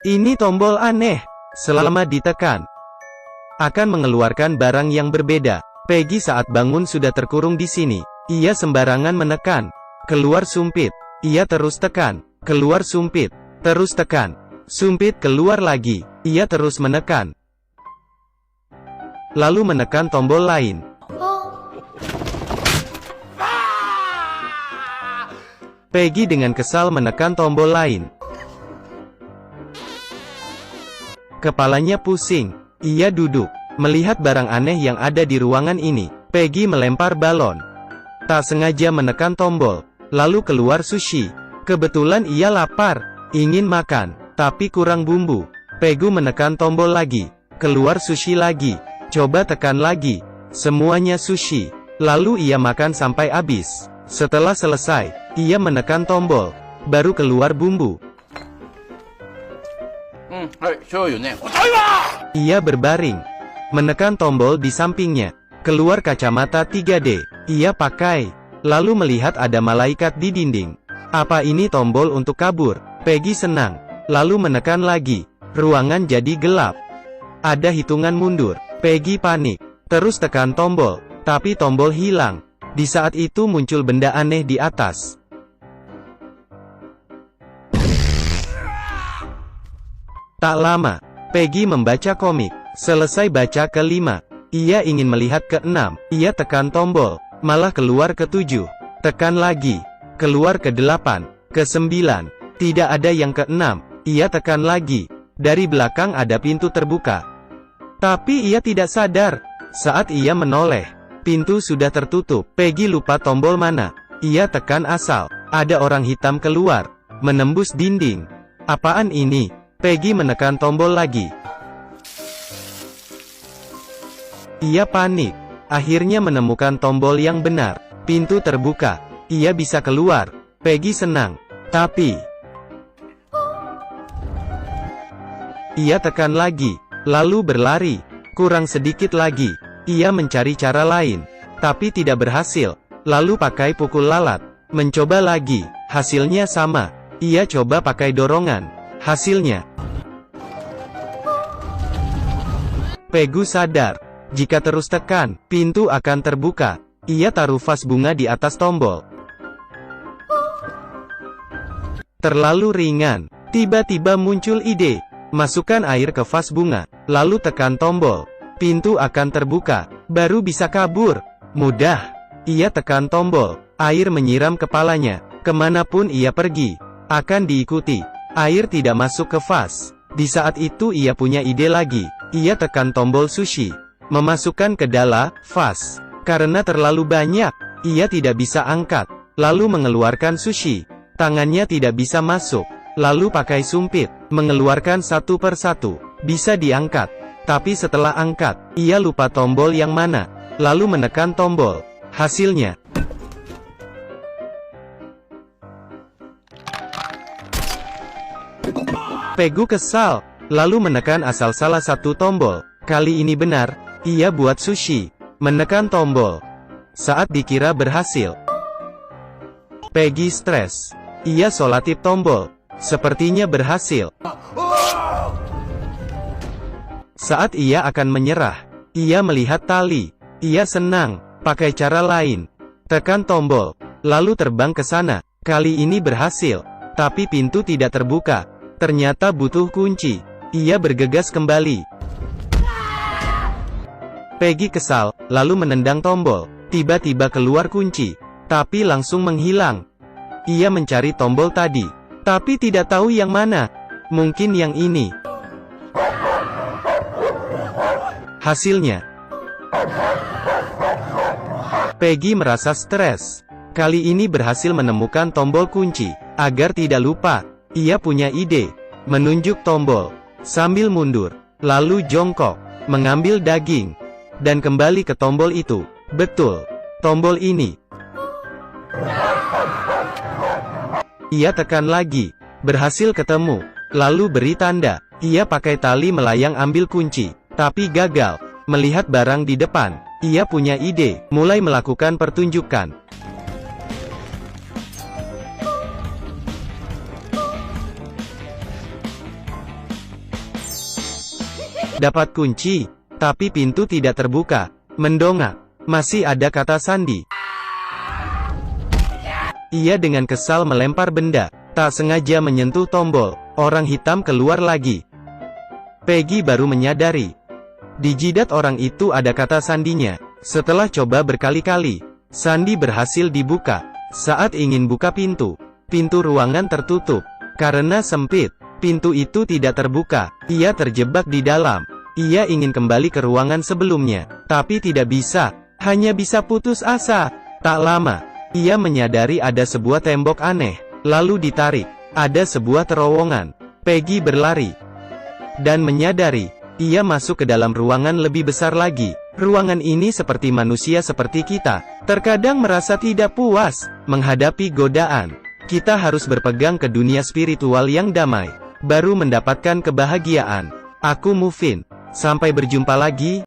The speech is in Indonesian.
Ini tombol aneh. Selama ditekan, akan mengeluarkan barang yang berbeda. Peggy saat bangun sudah terkurung di sini. Ia sembarangan menekan. Keluar sumpit. Ia terus tekan. Keluar sumpit. Terus tekan. Sumpit keluar lagi. Ia terus menekan. Lalu menekan tombol lain. Peggy dengan kesal menekan tombol lain. Kepalanya pusing. Ia duduk, melihat barang aneh yang ada di ruangan ini. Peggy melempar balon. Tak sengaja menekan tombol. Lalu keluar sushi. Kebetulan ia lapar, ingin makan, tapi kurang bumbu. Peggy menekan tombol lagi. Keluar sushi lagi. Coba tekan lagi. Semuanya sushi. Lalu ia makan sampai habis. Setelah selesai, ia menekan tombol. Baru keluar bumbu. Ia berbaring. Menekan tombol di sampingnya. Keluar kacamata 3D. Ia pakai. Lalu melihat ada malaikat di dinding. Apa ini tombol untuk kabur? Peggy senang. Lalu menekan lagi. Ruangan jadi gelap. Ada hitungan mundur. Peggy panik. Terus tekan tombol. Tapi tombol hilang. Di saat itu muncul benda aneh di atas. Tak lama, Peggy membaca komik. Selesai baca ke-5. Ia ingin melihat ke-6. Ia tekan tombol. Malah keluar ke-7. Tekan lagi. Keluar ke-8. Ke-9. Tidak ada yang ke-6. Ia tekan lagi. Dari belakang ada pintu terbuka. Tapi ia tidak sadar. Saat ia menoleh, pintu sudah tertutup. Peggy lupa tombol mana. Ia tekan asal. Ada orang hitam keluar. Menembus dinding. Apaan ini? Peggy menekan tombol lagi. Ia panik. Akhirnya menemukan tombol yang benar. Pintu terbuka. Ia bisa keluar. Peggy senang. Tapi ia tekan lagi. Lalu berlari. Kurang sedikit lagi. Ia mencari cara lain. Tapi tidak berhasil. Lalu pakai pukul lalat. Mencoba lagi. Hasilnya sama. Ia coba pakai dorongan. Hasilnya, Peggy sadar. Jika terus tekan, pintu akan terbuka. Ia taruh vas bunga di atas tombol. Terlalu ringan. Tiba-tiba muncul ide. Masukkan air ke vas bunga. Lalu tekan tombol. Pintu akan terbuka. Baru bisa kabur. Mudah. Ia tekan tombol. Air menyiram kepalanya. Kemanapun ia pergi, akan diikuti. Air tidak masuk ke vas. Di saat itu ia punya ide lagi. Ia tekan tombol sushi. Memasukkan ke dalam vas. Karena terlalu banyak, ia tidak bisa angkat. Lalu mengeluarkan sushi. Tangannya tidak bisa masuk. Lalu pakai sumpit. Mengeluarkan satu persatu. Bisa diangkat. Tapi setelah angkat, ia lupa tombol yang mana. Lalu menekan tombol. Hasilnya, Peggy kesal. Lalu menekan asal salah satu tombol. Kali ini benar. Ia buat sushi. Menekan tombol. Saat dikira berhasil, Peggy stres. Ia solatip tombol. Sepertinya berhasil. Saat ia akan menyerah, ia melihat tali. Ia senang. Pakai cara lain. Tekan tombol. Lalu terbang ke sana. Kali ini berhasil. Tapi pintu tidak terbuka. Ternyata butuh kunci. Ia bergegas kembali. Peggy kesal, lalu menendang tombol. Tiba-tiba keluar kunci. Tapi langsung menghilang. Ia mencari tombol tadi. Tapi tidak tahu yang mana. Mungkin yang ini. Hasilnya, Peggy merasa stres. Kali ini berhasil menemukan tombol kunci. Agar tidak lupa, ia punya ide. Menunjuk tombol. Sambil mundur. Lalu jongkok. Mengambil daging. Dan kembali ke tombol itu. Betul. Tombol ini. Ia tekan lagi. Berhasil ketemu. Lalu beri tanda. Ia pakai tali melayang ambil kunci. Tapi gagal. Melihat barang di depan, ia punya ide. Mulai melakukan pertunjukan. Dapat kunci, tapi pintu tidak terbuka. Mendongak. Masih ada, kata Sandy. Ia dengan kesal melempar benda. Tak sengaja menyentuh tombol. Orang hitam keluar lagi. Peggy baru menyadari. Di jidat orang itu ada, kata Sandinya. Setelah coba berkali-kali, Sandy berhasil dibuka. Saat ingin buka pintu ruangan tertutup. Karena sempit, pintu itu tidak terbuka. Ia terjebak di dalam. Ia ingin kembali ke ruangan sebelumnya, tapi tidak bisa. Hanya bisa putus asa. Tak lama, ia menyadari ada sebuah tembok aneh. Lalu ditarik. Ada sebuah terowongan. Peggy berlari. Dan menyadari, ia masuk ke dalam ruangan lebih besar lagi. Ruangan ini seperti manusia seperti kita. Terkadang merasa tidak puas menghadapi godaan. Kita harus berpegang ke dunia spiritual yang damai, baru mendapatkan kebahagiaan. Aku Mufin. Sampai berjumpa lagi.